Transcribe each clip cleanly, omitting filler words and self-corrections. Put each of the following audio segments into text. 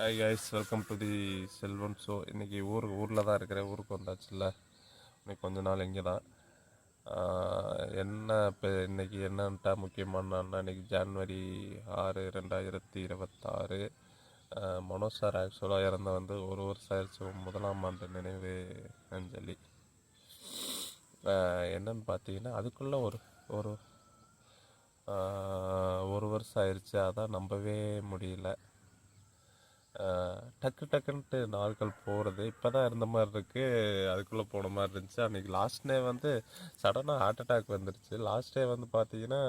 Hi guys, welcome to the Selvan show. இன்றைக்கி ஊரில் தான் இருக்கிறேன். ஊருக்கு வந்தாச்சுல்ல, இன்னைக்கு கொஞ்ச நாள் இங்கே தான். என்ன இப்போ இன்றைக்கி என்னன்ட்டா முக்கியமானன்னா, இன்றைக்கி ஜான்வரி 6 2026. மனோஜ் சார் ஆக்சுவலாக இறந்த வந்து ஒரு வருஷம் ஆயிடுச்சு. 1ஆம் ஆண்டு நினைவு அஞ்சலி. என்னன்னு பார்த்தீங்கன்னா, அதுக்குள்ளே ஒரு ஒரு ஒரு வருஷம் ஆயிடுச்சு. அதான் நம்பவே முடியல. டக்குன்ட்டு நாட்கள் போகிறது இப்போ தான் இருந்த மாதிரி இருக்குது. அதுக்குள்ளே போன மாதிரி இருந்துச்சு. அன்றைக்கி லாஸ்ட் டே வந்து சடனாக ஹார்ட் அட்டாக் வந்துருச்சு. லாஸ்ட் டே வந்து பார்த்தீங்கன்னா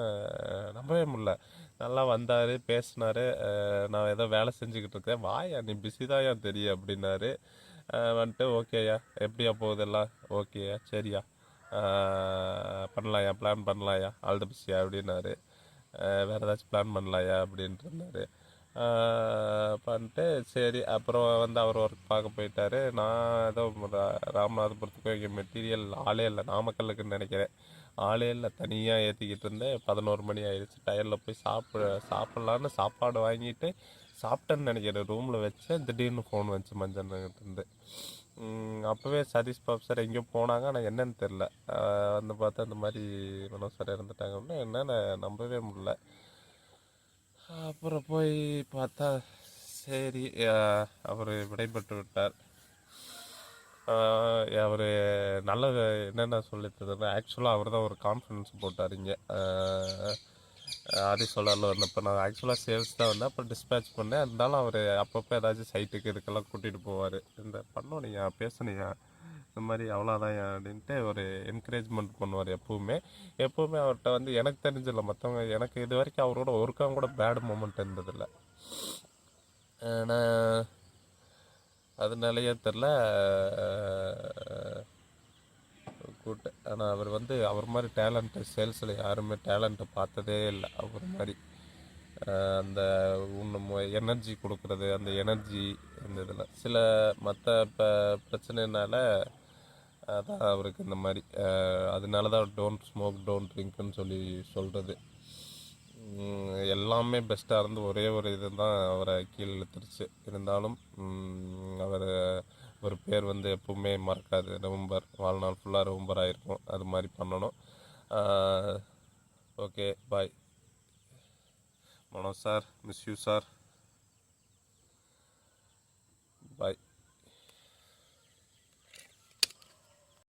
நம்பவே முடியல. நல்லா வந்தார், பேசினார். நான் ஏதோ வேலை செஞ்சுக்கிட்டு இருக்கேன். வாயா நீ பிஸி தான்யா தெரியும் அப்படின்னாரு. வந்துட்டு ஓகேயா, எப்படியா போகுதெல்லாம் ஓகேயா, சரியா, பண்ணலாயா, பிளான் பண்ணலாயா, ஆல் த பெஸ்ட்யா அப்படின்னாரு. வேறு ஏதாச்சும் பிளான் பண்ணலாயா அப்படின்ட்டு இருந்தார். பண்ணிட்டு சரி, அப்புறம் வந்து அவர் ஒர்க் பார்க்க போயிட்டார். நான் ஏதோ ராமநாதபுரத்துக்கு இங்கே மெட்டீரியல் ஆளே இல்லை, நாமக்கல்லுக்குன்னு நினைக்கிறேன், ஆளே இல்லை, தனியாக ஏற்றிக்கிட்டு இருந்தேன். 11 மணி ஆயிடுச்சு. டயரில் போய் சாப்பிட்லான்னு சாப்பாடு வாங்கிட்டு சாப்பிட்டேன்னு நினைக்கிறேன். ரூமில் வச்சேன். திடீர்னு ஃபோன் வந்துச்சு மஞ்சள்கிட்டேருந்து. அப்போவே சதீஷ் பாபு சார் எங்கேயோ போனாங்க, ஆனால் என்னன்னு தெரில. வந்து பார்த்தா இந்த மாதிரி மனோஜ் சார் இறந்துட்டாங்க அப்படின்னா என்னென்னு நம்பவே முடியல. அப்புறம் போய் பார்த்தா சரி, அவர் விடைபெற்று விட்டார். அவர் நல்ல என்னென்ன சொல்லித்ததுன்னா, ஆக்சுவலாக அவர் தான் ஒரு கான்ஃபரன்ஸ் போட்டார் இங்கே ஆதிசோலாரில் வந்தப்போ. நான் ஆக்சுவலாக சேல்ஸ் தான் வந்தேன், அப்புறம் டிஸ்பேச் பண்ணேன். இருந்தாலும் அவர் அப்பப்போ ஏதாச்சும் சைட்டுக்கு இதுக்கெல்லாம் கூட்டிகிட்டு போவார். இந்த பண்ணோனியா பேசுனியா இந்த மாதிரி அவ்வளோதான் அப்படின்ட்டு ஒரு என்கரேஜ்மெண்ட் பண்ணுவார். எப்போவுமே அவர்கிட்ட வந்து எனக்கு தெரிஞ்சில்லை, மற்றவங்க எனக்கு இது வரைக்கும் அவரோட ஒருக்கம் கூட பேட் மூமெண்ட் இருந்ததில்லை. நான் அதனாலேயே தெரில கூட்டு. ஆனால் அவர் வந்து அவர் மாதிரி டேலண்ட்டு சேல்ஸில் யாருமே டேலண்ட்டை பார்த்ததே இல்லை. அவர் மாதிரி அந்த இன்னும் எனர்ஜி கொடுக்குறது, அந்த எனர்ஜி இந்த இதில் சில மற்ற பிரச்சனைனால அதான் அவருக்கு இந்த மாதிரி. அதனால தான் டோன்ட் ஸ்மோக் டோன்ட் ட்ரிங்க்னு சொல்லி சொல்கிறது. எல்லாமே பெஸ்ட்டாக இருந்து ஒரே ஒரு இது தான் அவரை கீழே இழுத்துருச்சு. இருந்தாலும் ஒரு பேர் வந்து எப்பவுமே மறக்காது. நவம்பர் வாழ்நாள் ஃபுல்லாக நவம்பர் ஆகிருக்கும். அது மாதிரி பண்ணணும். Okay, bye Manoj sir, miss you sir.